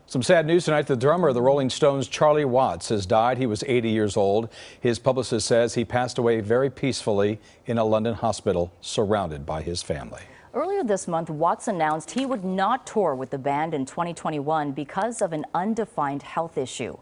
Some sad news tonight. The drummer of the Rolling Stones, Charlie Watts, has died. He was 80 years old. His publicist says he passed away very peacefully in a London hospital, surrounded by his family. Earlier this month, Watts announced he would not tour with the band in 2021 because of an undefined health issue.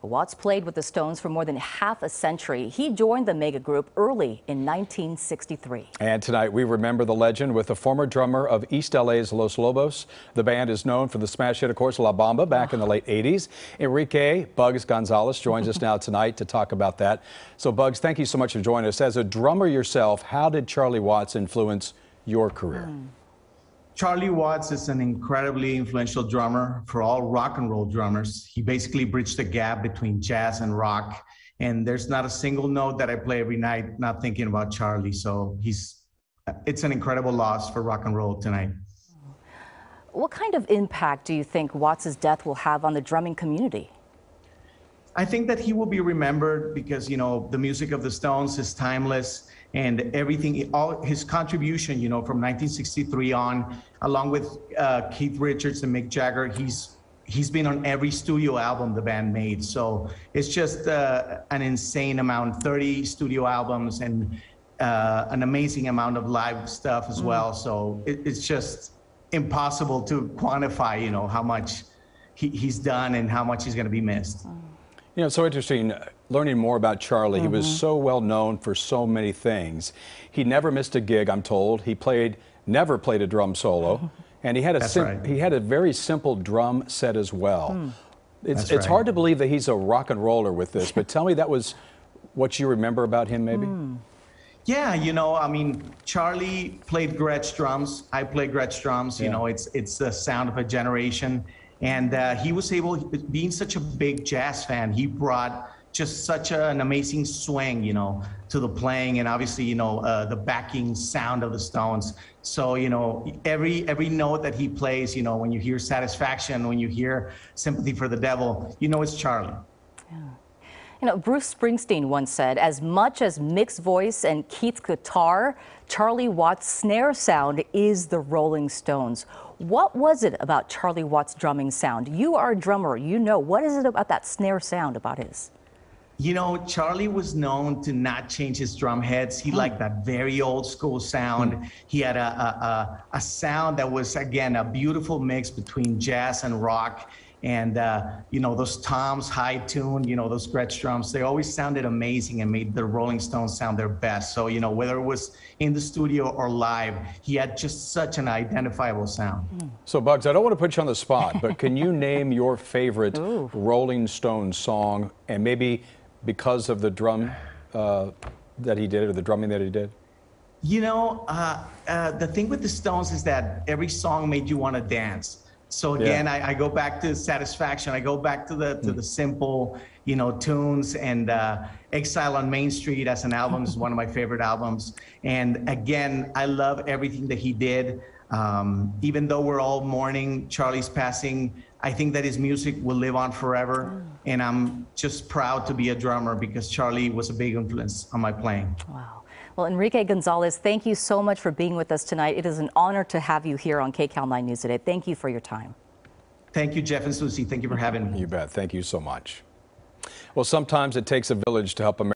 Watts played with the Stones for more than half a century. He joined the mega group early in 1963. And tonight we remember the legend with the former drummer of East LA's Los Lobos. The band is known for the smash hit, of course, La Bamba back in the late 80s. Enrique Bugs González joins us now tonight to talk about that. So Bugs, thank you so much for joining us. As a drummer yourself, how did Charlie Watts influence your career? Charlie Watts is an incredibly influential drummer for all rock and roll drummers. He basically bridged the gap between jazz and rock. And there's not a single note that I play every night not thinking about Charlie. So it's an incredible loss for rock and roll tonight. What kind of impact do you think Watts' death will have on the drumming community? I think that he will be remembered because, you know, the music of the Stones is timeless, and everything, all his contribution, you know, from 1963 on, along with Keith Richards and Mick Jagger, he's been on every studio album the band made. So it's just an insane amount, 30 studio albums and an amazing amount of live stuff as well. So it's just impossible to quantify, you know, how much he's done and how much he's going to be missed. You know, it's so interesting learning more about Charlie. He was so well known for so many things. He never missed a gig, I'm told. He never played a drum solo, and he had a very simple drum set as well. It's hard to believe that he's a rock and roller with this, but tell me, that was what you remember about him, maybe? Yeah, you know, I mean, Charlie played Gretsch drums. I play Gretsch drums. You know, it's the sound of a generation. And he was able, being such a big jazz fan, he brought just such an amazing swing, you know, to the playing, and obviously, you know, the backing sound of the Stones. So, you know, every note that he plays, you know, when you hear Satisfaction, when you hear Sympathy for the Devil, you know it's Charlie. Yeah. You know, Bruce Springsteen once said, as much as Mick's voice and Keith's guitar, Charlie Watts' snare sound is the Rolling Stones. What was it about Charlie Watts' drumming sound? You are a drummer, you know. What is it about that snare sound about his? You know, Charlie was known to not change his drum heads. He liked that very old school sound. He had a sound that was, again, a beautiful mix between jazz and rock. And, you know, those toms, high tune, you know, those Gretsch drums, they always sounded amazing and made the Rolling Stones sound their best. So, you know, whether it was in the studio or live, he had just such an identifiable sound. So, Bugs, I don't want to put you on the spot, but can you name your favorite Rolling Stones song, and maybe because of the drum that he did, or the drumming that he did? You know, the thing with the Stones is that every song made you want to dance. So again, I go back to Satisfaction. I go back to the simple, you know, tunes, and Exile on Main Street as an album is one of my favorite albums. And again, I love everything that he did. Even though we're all mourning Charlie's passing, I think that his music will live on forever. And I'm just proud to be a drummer because Charlie was a big influence on my playing. Wow. Well, Enrique González, thank you so much for being with us tonight. It is an honor to have you here on KCAL 9 News Today. Thank you for your time. Thank you, Jeff and Susie. Thank you for having me. You bet. Thank you so much. Well, sometimes it takes a village to help America.